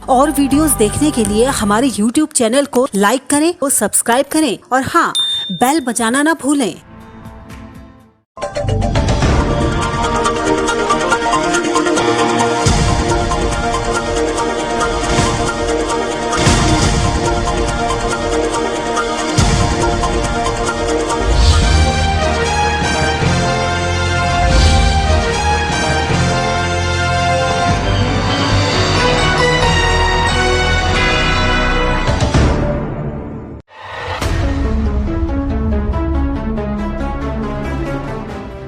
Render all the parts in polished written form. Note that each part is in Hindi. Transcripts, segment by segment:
और वीडियोस देखने के लिए हमारे YouTube चैनल को लाइक करें और सब्सक्राइब करें और हाँ, बेल बजाना ना भूलें।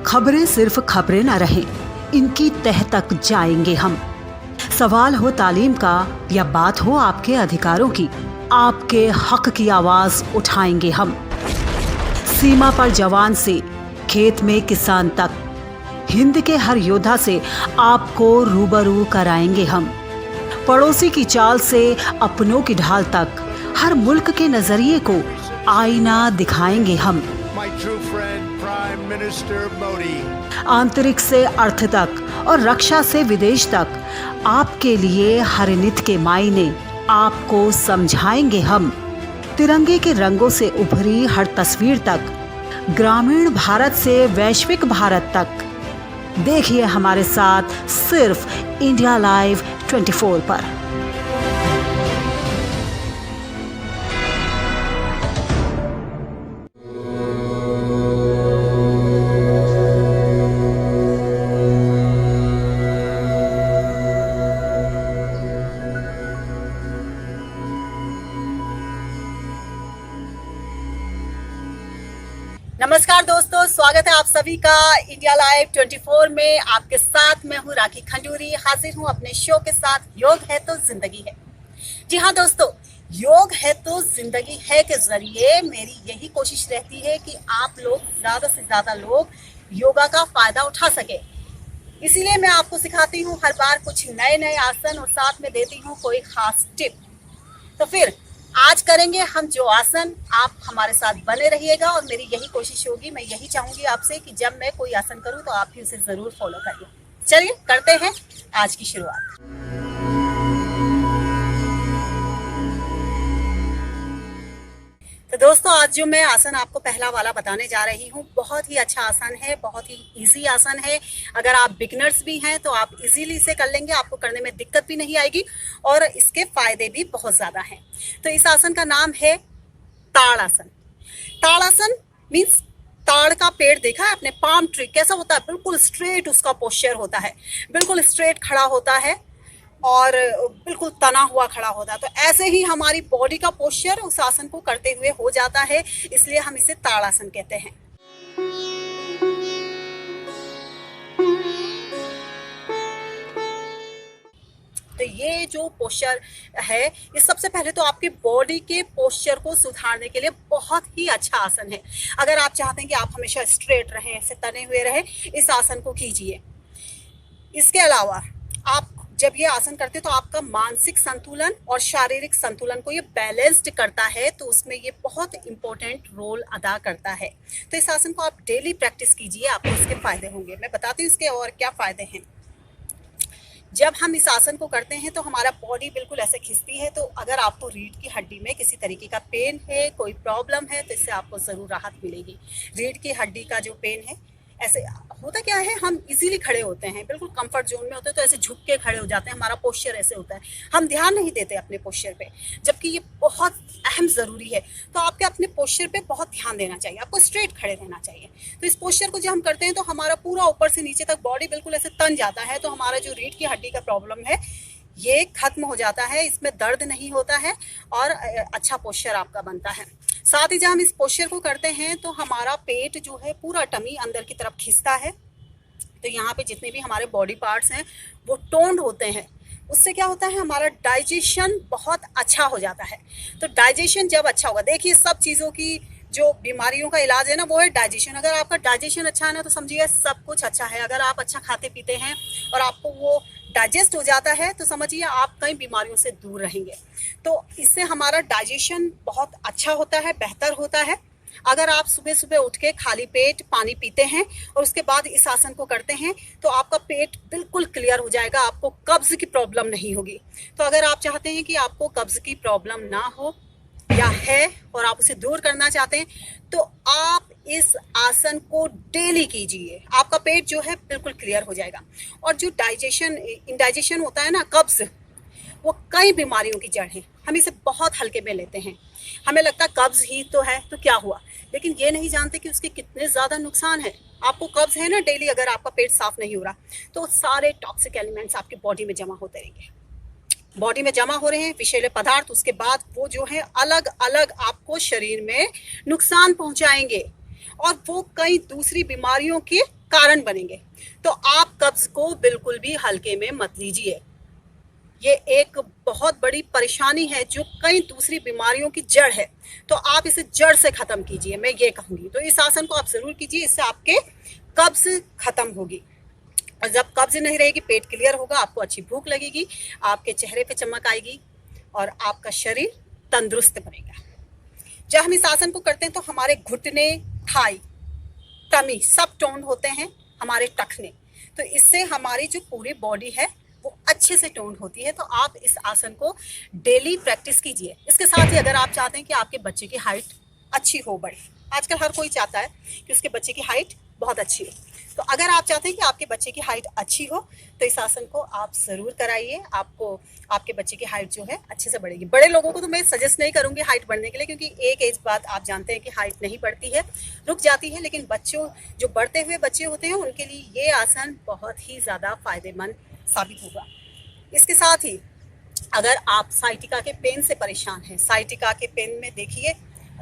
खबरें सिर्फ खबरें न रहें, इनकी तह तक जाएंगे हम। सवाल हो तालीम का या बात हो आपके अधिकारों की, आपके हक की आवाज उठाएंगे हम। सीमा पर जवान से खेत में किसान तक, हिंद के हर योद्धा से आपको रूबरू कराएंगे हम। पड़ोसी की चाल से अपनों की ढाल तक, हर मुल्क के नजरिए को आईना दिखाएंगे हम। My true friend, Prime Minister Modi. आंतरिक से अर्थ तक और रक्षा से विदेश तक, आपके लिए हर नित के मायने आपको समझाएंगे हम। तिरंगे के रंगों से उभरी हर तस्वीर तक, ग्रामीण भारत से वैश्विक भारत तक, देखिए हमारे साथ सिर्फ इंडिया लाइव 24 पर। नमस्कार दोस्तों, स्वागत है आप सभी का इंडिया लाइव 24 में। आपके साथ मैं हूँ राखी खंडूरी, हाजिर हूँ अपने शो के साथ योग है तो जिंदगी है। जी हाँ दोस्तों, योग है तो जिंदगी है के जरिए मेरी यही कोशिश रहती है कि आप लोग ज्यादा से ज्यादा लोग योगा का फायदा उठा सके। इसीलिए मैं आपको सिखाती हूँ हर बार कुछ नए नए आसन और साथ में देती हूँ कोई खास टिप। तो फिर आज करेंगे हम जो आसन, आप हमारे साथ बने रहिएगा और मेरी यही कोशिश होगी, मैं यही चाहूंगी आपसे कि जब मैं कोई आसन करूं तो आप भी उसे जरूर फॉलो करिए। चलिए करते हैं आज की शुरुआत। तो दोस्तों, आज जो मैं आसन आपको पहला वाला बताने जा रही हूँ, बहुत ही अच्छा आसन है, बहुत ही इजी आसन है। अगर आप बिगिनर्स भी हैं तो आप इजीली इसे कर लेंगे, आपको करने में दिक्कत भी नहीं आएगी और इसके फायदे भी बहुत ज़्यादा हैं। तो इस आसन का नाम है ताड़ासन। ताड़ासन मीन्स ताड़ का पेड़ देखा है आपने, पाम ट्री कैसा होता है, बिल्कुल स्ट्रेट उसका पोस्चर होता है, बिल्कुल स्ट्रेट खड़ा होता है और बिल्कुल तना हुआ खड़ा होता है। तो ऐसे ही हमारी बॉडी का पोस्चर उस आसन को करते हुए हो जाता है, इसलिए हम इसे ताड़ासन कहते हैं। तो ये जो पोस्चर है, ये सबसे पहले तो आपकी बॉडी के पोस्चर को सुधारने के लिए बहुत ही अच्छा आसन है। अगर आप चाहते हैं कि आप हमेशा स्ट्रेट रहें, ऐसे तने हुए रहें, इस आसन को कीजिए। इसके अलावा आप जब ये आसन करते हैं तो आपका मानसिक संतुलन और शारीरिक संतुलन को ये बैलेंस्ड करता है, तो उसमें ये बहुत इंपॉर्टेंट रोल अदा करता है। तो इस आसन को आप डेली प्रैक्टिस कीजिए, आपको इसके फायदे होंगे। मैं बताती हूँ इसके और क्या फायदे हैं। जब हम इस आसन को करते हैं तो हमारा बॉडी बिल्कुल ऐसे खिंचती है। तो अगर आपको रीढ़ की हड्डी में किसी तरीके का पेन है, कोई प्रॉब्लम है, तो इससे आपको ज़रूर राहत मिलेगी। रीढ़ की हड्डी का जो पेन है, ऐसे होता क्या है, हम इजीली खड़े होते हैं, बिल्कुल कंफर्ट जोन में होते हैं तो ऐसे झुक के खड़े हो जाते हैं, हमारा पोस्चर ऐसे होता है, हम ध्यान नहीं देते अपने पोस्चर पे, जबकि ये बहुत अहम ज़रूरी है। तो आपके अपने पोस्चर पे बहुत ध्यान देना चाहिए, आपको स्ट्रेट खड़े रहना चाहिए। तो इस पोस्चर को जब हम करते हैं तो हमारा पूरा ऊपर से नीचे तक बॉडी बिल्कुल ऐसे तन जाता है, तो हमारा जो रीढ़ की हड्डी का प्रॉब्लम है ये खत्म हो जाता है, इसमें दर्द नहीं होता है और अच्छा पोस्चर आपका बनता है। साथ ही जब हम इस पोस्चर को करते हैं तो हमारा पेट जो है, पूरा टमी अंदर की तरफ खिंचता है। तो यहाँ पे जितने भी हमारे बॉडी पार्ट्स हैं वो टोन्ड होते हैं। उससे क्या होता है, हमारा डाइजेशन बहुत अच्छा हो जाता है। तो डाइजेशन जब अच्छा होगा, देखिए सब चीज़ों की जो बीमारियों का इलाज है ना, वो है डाइजेशन। अगर आपका डाइजेशन अच्छा है ना, तो समझिए सब कुछ अच्छा है। अगर आप अच्छा खाते पीते हैं और आपको वो डाइजेस्ट हो जाता है, तो समझिए आप कई बीमारियों से दूर रहेंगे। तो इससे हमारा डाइजेशन बहुत अच्छा होता है, बेहतर होता है। अगर आप सुबह सुबह उठ के खाली पेट पानी पीते हैं और उसके बाद इस आसन को करते हैं तो आपका पेट बिल्कुल क्लियर हो जाएगा, आपको कब्ज की प्रॉब्लम नहीं होगी। तो अगर आप चाहते हैं कि आपको कब्ज की प्रॉब्लम ना हो या है और आप उसे दूर करना चाहते हैं तो आप इस आसन को डेली कीजिए, आपका पेट जो है बिल्कुल क्लियर हो जाएगा। और जो इंडाइजेशन होता है ना, कब्ज, वो कई बीमारियों की जड़ है। हम इसे बहुत हल्के में लेते हैं, हमें लगता है कब्ज ही तो है तो क्या हुआ, लेकिन ये नहीं जानते कि उसके कितने ज़्यादा नुकसान है। आपको कब्ज है ना, डेली अगर आपका पेट साफ नहीं हो रहा तो सारे टॉक्सिक एलिमेंट्स आपकी बॉडी में जमा होते रहेंगे, बॉडी में जमा हो रहे हैं विषैले पदार्थ, उसके बाद वो जो है अलग अलग आपको शरीर में नुकसान पहुंचाएंगे और वो कई दूसरी बीमारियों के कारण बनेंगे। तो आप कब्ज को बिल्कुल भी हल्के में मत लीजिए, ये एक बहुत बड़ी परेशानी है जो कई दूसरी बीमारियों की जड़ है। तो आप इसे जड़ से खत्म कीजिए, मैं ये कहूंगी। तो इस आसन को आप जरूर कीजिए, इससे आपके कब्ज खत्म होगी। और जब कब्ज नहीं रहेगी, पेट क्लियर होगा, आपको अच्छी भूख लगेगी, आपके चेहरे पे चमक आएगी और आपका शरीर तंदुरुस्त बनेगा। जब हम इस आसन को करते हैं तो हमारे घुटने, थाई, टमी सब टोन होते हैं, हमारे टखने। तो इससे हमारी जो पूरी बॉडी है वो अच्छे से टोन होती है। तो आप इस आसन को डेली प्रैक्टिस कीजिए। इसके साथ ही अगर आप चाहते हैं कि आपके बच्चे की हाइट अच्छी हो, बढ़े, आजकल हर कोई चाहता है कि उसके बच्चे की हाइट बहुत अच्छी हो, तो अगर आप चाहते हैं कि आपके बच्चे की हाइट अच्छी हो तो इस आसन को आप ज़रूर कराइए, आपको आपके बच्चे की हाइट जो है अच्छे से बढ़ेगी। बड़े लोगों को तो मैं सजेस्ट नहीं करूंगी हाइट बढ़ने के लिए, क्योंकि एक एज बाद आप जानते हैं कि हाइट नहीं बढ़ती है, रुक जाती है। लेकिन बच्चों, जो बढ़ते हुए बच्चे होते हैं, उनके लिए ये आसन बहुत ही ज़्यादा फायदेमंद साबित होगा। इसके साथ ही अगर आप साइटिका के पेन से परेशान हैं, साइटिका के पेन में देखिए,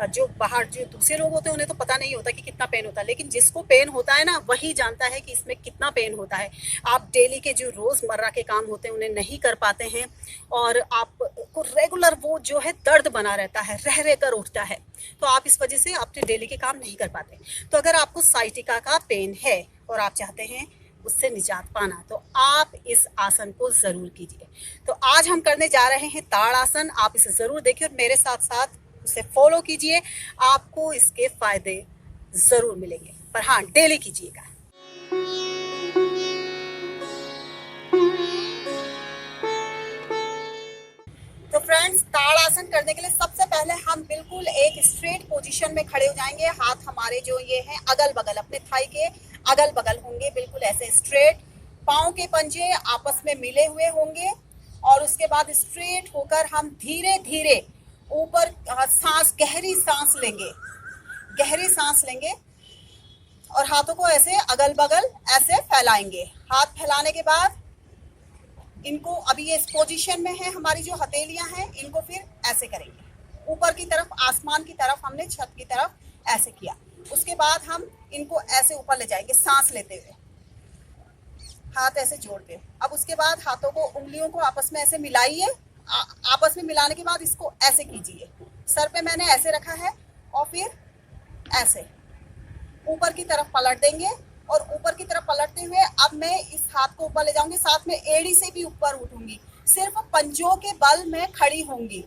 जो बाहर जो दूसरे लोग होते हैं उन्हें तो पता नहीं होता कि कितना पेन होता है, लेकिन जिसको पेन होता है ना वही जानता है कि इसमें कितना पेन होता है। आप डेली के जो रोज़मर्रा के काम होते हैं उन्हें नहीं कर पाते हैं और आपको रेगुलर वो जो है दर्द बना रहता है, रह रह कर उठता है, तो आप इस वजह से अपने डेली के काम नहीं कर पाते। तो अगर आपको साइटिका का पेन है और आप चाहते हैं उससे निजात पाना तो आप इस आसन को ज़रूर कीजिए। तो आज हम करने जा रहे हैं ताड़ आसन, आप इसे ज़रूर देखिए और मेरे साथ साथ उसे फॉलो कीजिए, आपको इसके फायदे ज़रूर मिलेंगे, पर हाँ डेली कीजिएगा। तो फ्रेंड्स, ताड़ आसन करने के लिए सबसे पहले हम बिल्कुल एक स्ट्रेट पोजीशन में खड़े हो जाएंगे। हाथ हमारे जो ये हैं अगल बगल, अपने थाई के अगल बगल होंगे, बिल्कुल ऐसे स्ट्रेट। पाँव के पंजे आपस में मिले हुए होंगे और उसके बाद स्ट्रेट होकर हम धीरे धीरे ऊपर सांस, गहरी सांस लेंगे, गहरी सांस लेंगे और हाथों को ऐसे अगल बगल ऐसे फैलाएंगे। हाथ फैलाने के बाद इनको, अभी ये इस पोजीशन में है, हमारी जो हथेलियां हैं इनको फिर ऐसे करेंगे ऊपर की तरफ, आसमान की तरफ, हमने छत की तरफ ऐसे किया। उसके बाद हम इनको ऐसे ऊपर ले जाएंगे सांस लेते हुए, हाथ ऐसे जोड़ते। अब उसके बाद हाथों को, उंगलियों को आपस में ऐसे मिलाइए, आपस में मिलाने के बाद इसको ऐसे कीजिए। सर पे मैंने ऐसे रखा है और फिर ऐसे ऊपर की तरफ पलट देंगे और ऊपर की तरफ पलटते हुए अब मैं इस हाथ को ऊपर ले जाऊंगी, साथ में एड़ी से भी ऊपर उठूंगी, सिर्फ पंजों के बल में खड़ी होंगी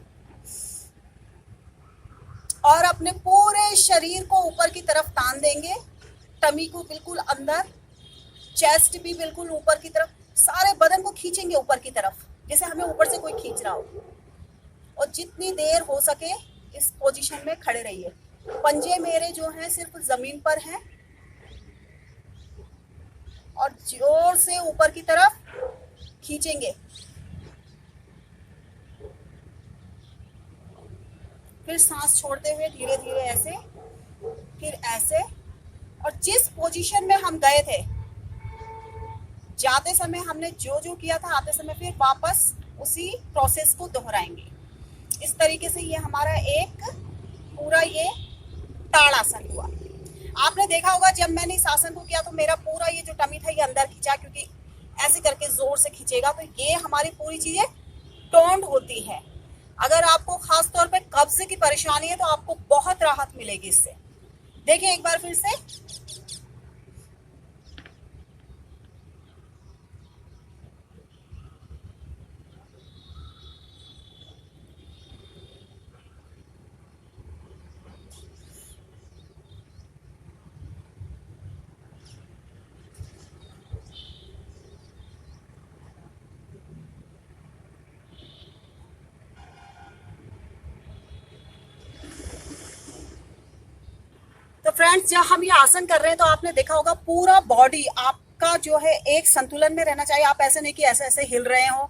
और अपने पूरे शरीर को ऊपर की तरफ तान देंगे, टमी को बिल्कुल अंदर, चेस्ट भी बिल्कुल ऊपर की तरफ, सारे बदन को खींचेंगे ऊपर की तरफ जैसे हमें ऊपर से कोई खींच रहा हो। और जितनी देर हो सके इस पोजीशन में खड़े रहिए। पंजे मेरे जो हैं सिर्फ जमीन पर हैं और जोर से ऊपर की तरफ खींचेंगे, फिर सांस छोड़ते हुए धीरे धीरे ऐसे, फिर ऐसे। और जिस पोजीशन में हम गए थे जाते समय, हमने जो जो किया था आते समय फिर वापस उसी प्रोसेस को दोहराएंगे। इस तरीके से ये हमारा एक पूरा ये ताड़ आसन हुआ। आपने देखा होगा जब मैंने इस आसन को किया तो मेरा पूरा ये जो टमी था ये अंदर खींचा, क्योंकि ऐसे करके जोर से खींचेगा तो ये हमारी पूरी चीजें टोन्ड होती है। अगर आपको खास तौर पे कब्ज की परेशानी है तो आपको बहुत राहत मिलेगी इससे। देखिए एक बार फिर से, फ्रेंड्स, जब हम ये आसन कर रहे हैं तो आपने देखा होगा पूरा बॉडी आपका जो है एक संतुलन में रहना चाहिए। आप ऐसे नहीं कि ऐसे ऐसे हिल रहे हो,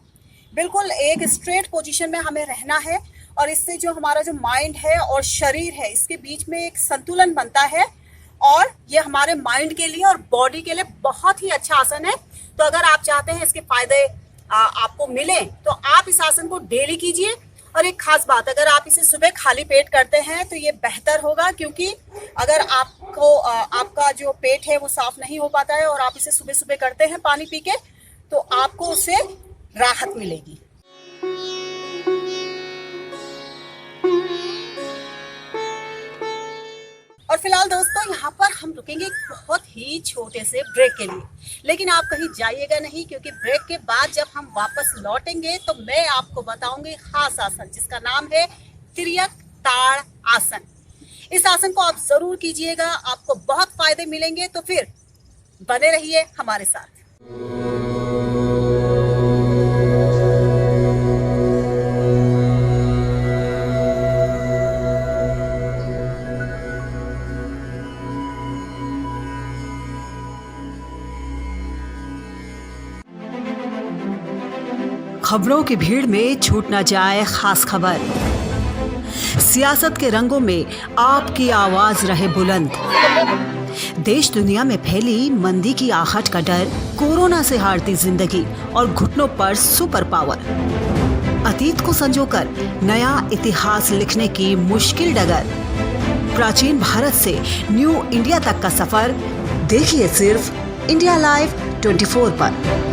बिल्कुल एक स्ट्रेट पोजीशन में हमें रहना है। और इससे जो हमारा जो माइंड है और शरीर है इसके बीच में एक संतुलन बनता है और ये हमारे माइंड के लिए और बॉडी के लिए बहुत ही अच्छा आसन है। तो अगर आप चाहते हैं इसके फायदे आपको मिले तो आप इस आसन को डेली कीजिए। और एक खास बात, अगर आप इसे सुबह खाली पेट करते हैं तो ये बेहतर होगा, क्योंकि अगर आपको आपका जो पेट है वो साफ नहीं हो पाता है और आप इसे सुबह सुबह करते हैं पानी पी के, तो आपको उससे राहत मिलेगी। और फिलहाल दोस्तों यहाँ पर हम रुकेंगे एक बहुत ही छोटे से ब्रेक के लिए, लेकिन आप कहीं जाइएगा नहीं, क्योंकि ब्रेक के बाद जब हम वापस लौटेंगे तो मैं आपको बताऊंगी खास आसन जिसका नाम है तिर्यक ताड़ आसन। इस आसन को आप जरूर कीजिएगा, आपको बहुत फायदे मिलेंगे। तो फिर बने रहिए हमारे साथ। खबरों की भीड़ में छूट न जाए खास खबर। सियासत के रंगों में आपकी आवाज रहे बुलंद। देश दुनिया में फैली मंदी की आहट का डर, कोरोना से हारती जिंदगी और घुटनों पर सुपर पावर। अतीत को संजोकर नया इतिहास लिखने की मुश्किल डगर। प्राचीन भारत से न्यू इंडिया तक का सफर देखिए सिर्फ इंडिया लाइव 24 पर।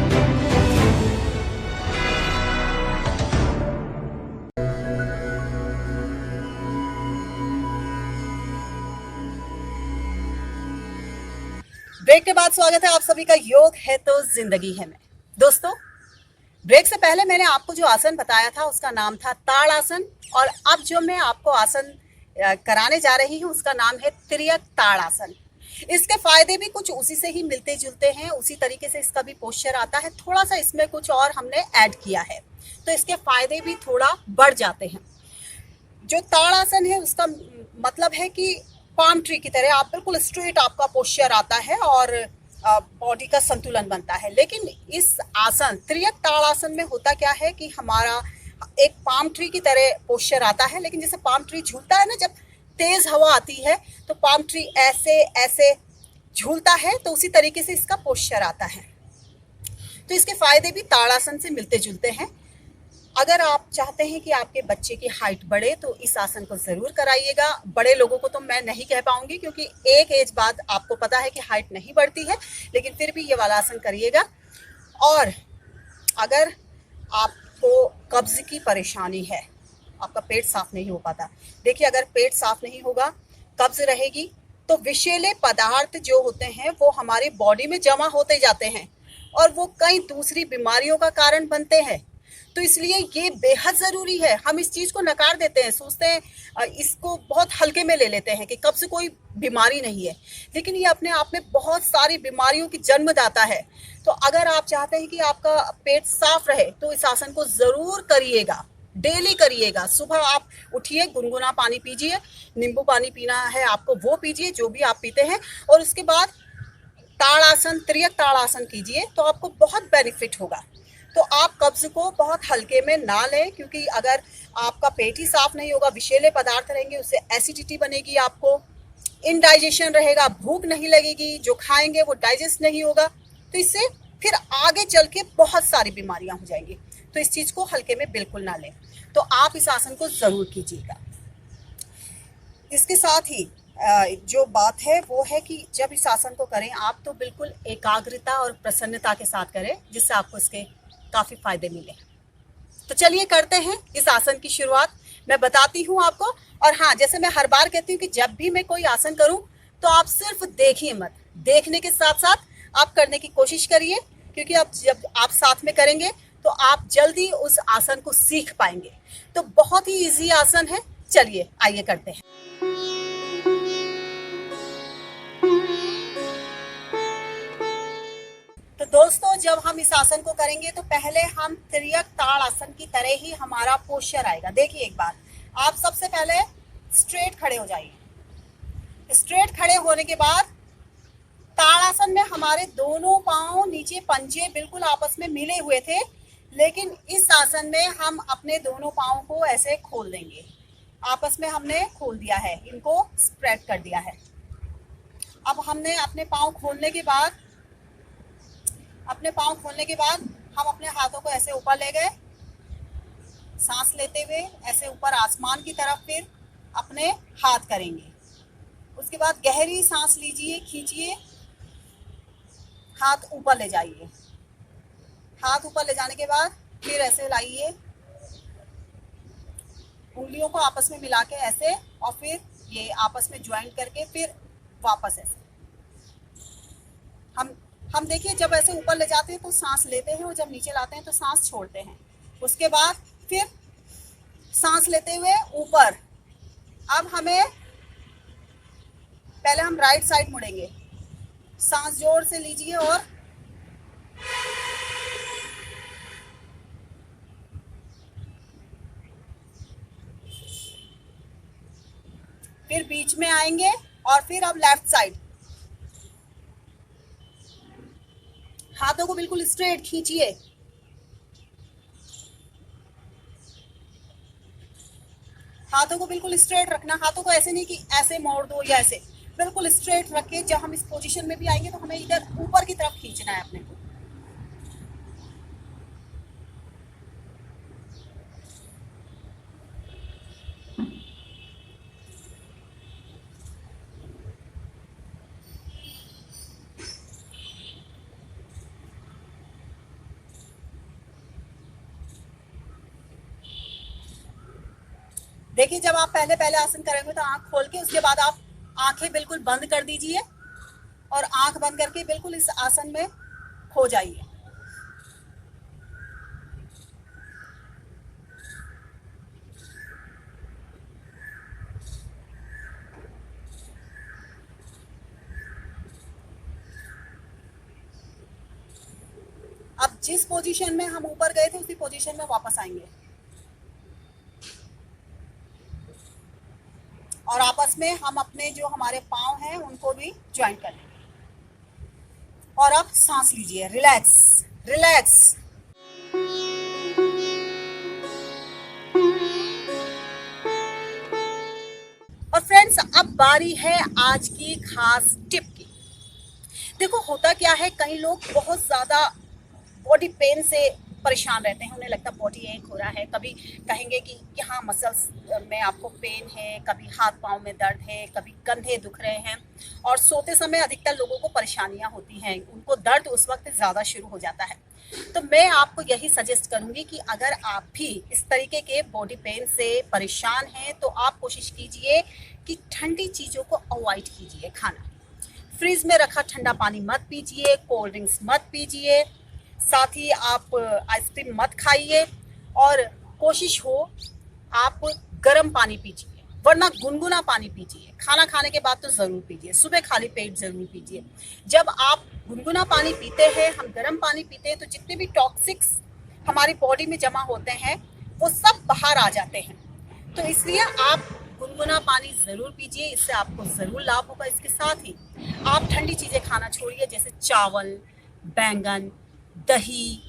ब्रेक के बाद स्वागत है आप सभी का योग है तो जिंदगी है में। दोस्तों, ब्रेक से पहले मैंने आपको जो आसन बताया था उसका नाम था ताड़ आसन, और अब जो मैं आपको आसन कराने जा रही हूँ उसका नाम है तिर्यक ताड़ आसन। इसके फायदे भी कुछ उसी से ही मिलते जुलते हैं, उसी तरीके से इसका भी पोस्चर आता है, थोड़ा सा इसमें कुछ और हमने ऐड किया है तो इसके फायदे भी थोड़ा बढ़ जाते हैं। जो ताड़ आसन है उसका मतलब है कि पाम ट्री की तरह आप बिल्कुल स्ट्रेट आपका पोस्चर आता है और बॉडी का संतुलन बनता है। लेकिन इस आसन तिर्यक ताड़ आसन में होता क्या है कि हमारा एक पाम ट्री की तरह पोस्चर आता है, लेकिन जैसे पाम ट्री झूलता है ना, जब तेज हवा आती है तो पाम ट्री ऐसे ऐसे झूलता है, तो उसी तरीके से इसका पोस्चर आता है। तो इसके फायदे भी ताड़ आसन से मिलते जुलते हैं। अगर आप चाहते हैं कि आपके बच्चे की हाइट बढ़े तो इस आसन को जरूर कराइएगा। बड़े लोगों को तो मैं नहीं कह पाऊंगी, क्योंकि एक एज बाद आपको पता है कि हाइट नहीं बढ़ती है, लेकिन फिर भी ये वाला आसन करिएगा। और अगर आपको कब्ज की परेशानी है, आपका पेट साफ नहीं हो पाता, देखिए अगर पेट साफ नहीं होगा, कब्ज रहेगी, तो विषैले पदार्थ जो होते हैं वो हमारी बॉडी में जमा होते जाते हैं और वो कई दूसरी बीमारियों का कारण बनते हैं। तो इसलिए ये बेहद जरूरी है। हम इस चीज को नकार देते हैं, सोचते हैं इसको बहुत हल्के में ले लेते हैं कि कब्ज कोई बीमारी नहीं है, लेकिन ये अपने आप में बहुत सारी बीमारियों की जन्मदाता है। तो अगर आप चाहते हैं कि आपका पेट साफ रहे तो इस आसन को जरूर करिएगा, डेली करिएगा। सुबह आप उठिए, गुनगुना पानी पीजिए, नींबू पानी पीना है आपको वो पीजिए, जो भी आप पीते हैं, और उसके बाद ताड़ आसन, तिर्यक ताड़ आसन कीजिए तो आपको बहुत बेनिफिट होगा। तो आप कब्ज को बहुत हल्के में ना लें, क्योंकि अगर आपका पेट ही साफ नहीं होगा, विषैले पदार्थ रहेंगे, उससे एसिडिटी बनेगी, आपको इनडाइजेशन रहेगा, भूख नहीं लगेगी, जो खाएंगे वो डाइजेस्ट नहीं होगा, तो इससे फिर आगे चल के बहुत सारी बीमारियां हो जाएंगी। तो इस चीज को हल्के में बिल्कुल ना लें। तो आप इस आसन को जरूर कीजिएगा। इसके साथ ही जो बात है वो है कि जब इस आसन को करें आप तो बिल्कुल एकाग्रता और प्रसन्नता के साथ करें, जिससे आपको इसके काफी फायदे मिले। तो चलिए करते हैं इस आसन की शुरुआत। मैं बताती हूँ आपको। और हाँ, जैसे मैं हर बार कहती हूँ कि जब भी मैं कोई आसन करूँ तो आप सिर्फ देखिए मत, देखने के साथ साथ आप करने की कोशिश करिए, क्योंकि आप जब आप साथ में करेंगे तो आप जल्दी उस आसन को सीख पाएंगे। तो बहुत ही इजी आसन है, चलिए आइए करते हैं। तो दोस्तों, जब हम इस आसन को करेंगे तो पहले हम तिर्यक ताड़ आसन की तरह ही हमारा पोस्चर आएगा। देखिए एक बार, आप सबसे पहले स्ट्रेट खड़े हो जाइए, स्ट्रेट खड़े होने के बाद ताड़ासन में हमारे दोनों पांव नीचे पंजे बिल्कुल आपस में मिले हुए थे, लेकिन इस आसन में हम अपने दोनों पांव को ऐसे खोल देंगे। आपस में हमने खोल दिया है, इनको स्प्रेड कर दिया है। अब हमने अपने पांव खोलने के बाद हम अपने हाथों को ऐसे ऊपर ले गए, सांस लेते हुए ऐसे ऊपर आसमान की तरफ फिर अपने हाथ करेंगे। उसके बाद गहरी सांस लीजिए, खींचिए, हाथ ऊपर ले जाइए। हाथ ऊपर ले जाने के बाद फिर ऐसे लाइए, उंगलियों को आपस में मिला के ऐसे, और फिर ये आपस में ज्वाइंट करके फिर वापस ऐसे। हम देखिए, जब ऐसे ऊपर ले जाते हैं तो सांस लेते हैं, और जब नीचे लाते हैं तो सांस छोड़ते हैं। उसके बाद फिर सांस लेते हुए ऊपर। अब पहले हम राइट साइड मुड़ेंगे। सांस जोर से लीजिए और फिर बीच में आएंगे, और फिर अब लेफ्ट साइड। हाथों को बिल्कुल स्ट्रेट खींचिए। हाथों को बिल्कुल स्ट्रेट रखना। हाथों को ऐसे नहीं कि ऐसे मोड़ दो या ऐसे, बिल्कुल स्ट्रेट रख के जब हम इस पोजीशन में भी आएंगे तो हमें इधर ऊपर की तरफ खींचना है अपने को। देखिए, जब आप पहले आसन करेंगे तो आंख खोल के, उसके बाद आप आंखें बिल्कुल बंद कर दीजिए और आंख बंद करके बिल्कुल इस आसन में खो जाइए। अब जिस पोजीशन में हम ऊपर गए थे उसी पोजीशन में वापस आएंगे, और आपस में हम अपने जो हमारे पांव हैं उनको भी ज्वाइन कर लेंगे। और अब सांस लीजिए, रिलैक्स रिलैक्स। और फ्रेंड्स, अब बारी है आज की खास टिप की। देखो, होता क्या है, कई लोग बहुत ज्यादा बॉडी पेन से परेशान रहते हैं। उन्हें लगता है बॉडी एक हो रहा है, कभी कहेंगे कि यहाँ मसल्स में आपको पेन है, कभी हाथ पांव में दर्द है, कभी कंधे दुख रहे हैं, और सोते समय अधिकतर लोगों को परेशानियां होती हैं, उनको दर्द उस वक्त ज़्यादा शुरू हो जाता है। तो मैं आपको यही सजेस्ट करूंगी कि अगर आप भी इस तरीके के बॉडी पेन से परेशान हैं तो आप कोशिश कीजिए कि ठंडी चीज़ों को अवॉइड कीजिए खाना। फ्रिज में रखा ठंडा पानी मत पीजिए, कोल्ड ड्रिंक्स मत पीजिए, साथ ही आप आइसक्रीम मत खाइए, और कोशिश हो आप गर्म पानी पीजिए, वरना गुनगुना पानी पीजिए। खाना खाने के बाद तो ज़रूर पीजिए, सुबह खाली पेट ज़रूर पीजिए। जब आप गुनगुना पानी पीते हैं, हम गर्म पानी पीते हैं, तो जितने भी टॉक्सिक्स हमारी बॉडी में जमा होते हैं वो सब बाहर आ जाते हैं। तो इसलिए आप गुनगुना पानी ज़रूर पीजिए, इससे आपको ज़रूर लाभ होगा। इसके साथ ही आप ठंडी चीज़ें खाना छोड़िए, जैसे चावल, बैंगन, दही।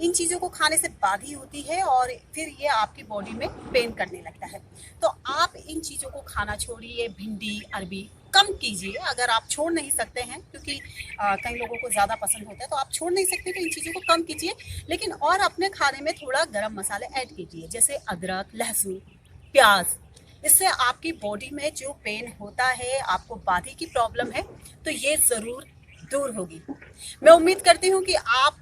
इन चीज़ों को खाने से बाधी होती है और फिर ये आपकी बॉडी में पेन करने लगता है। तो आप इन चीज़ों को खाना छोड़िए। भिंडी, अरबी कम कीजिए। अगर आप छोड़ नहीं सकते हैं, क्योंकि कई लोगों को ज़्यादा पसंद होता है, तो आप छोड़ नहीं सकते, तो इन चीज़ों को कम कीजिए। लेकिन और अपने खाने में थोड़ा गरम मसाले ऐड कीजिए, जैसे अदरक, लहसुन, प्याज। इससे आपकी बॉडी में जो पेन होता है, आपको बाधी की प्रॉब्लम है, तो ये ज़रूर दूर होगी। मैं उम्मीद करती हूँ कि आप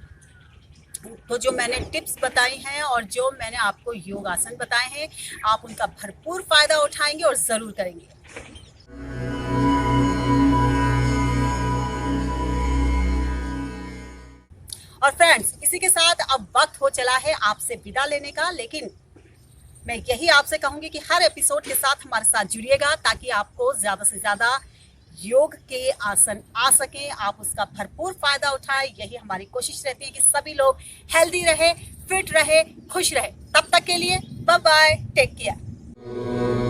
तो जो मैंने टिप्स बताई हैं और जो मैंने आपको योग आसन बताए हैं, आप उनका भरपूर फायदा उठाएंगे और ज़रूर करेंगे। और फ्रेंड्स, इसी के साथ अब वक्त हो चला है आपसे विदा लेने का, लेकिन मैं यही आपसे कहूंगी कि हर एपिसोड के साथ हमारे साथ जुड़िएगा, ताकि आपको ज़्यादा से ज़्यादा योग के आसन आ सके, आप उसका भरपूर फायदा उठाएं। यही हमारी कोशिश रहती है कि सभी लोग हेल्दी रहे, फिट रहे, खुश रहे। तब तक के लिए बाय बाय, टेक केयर।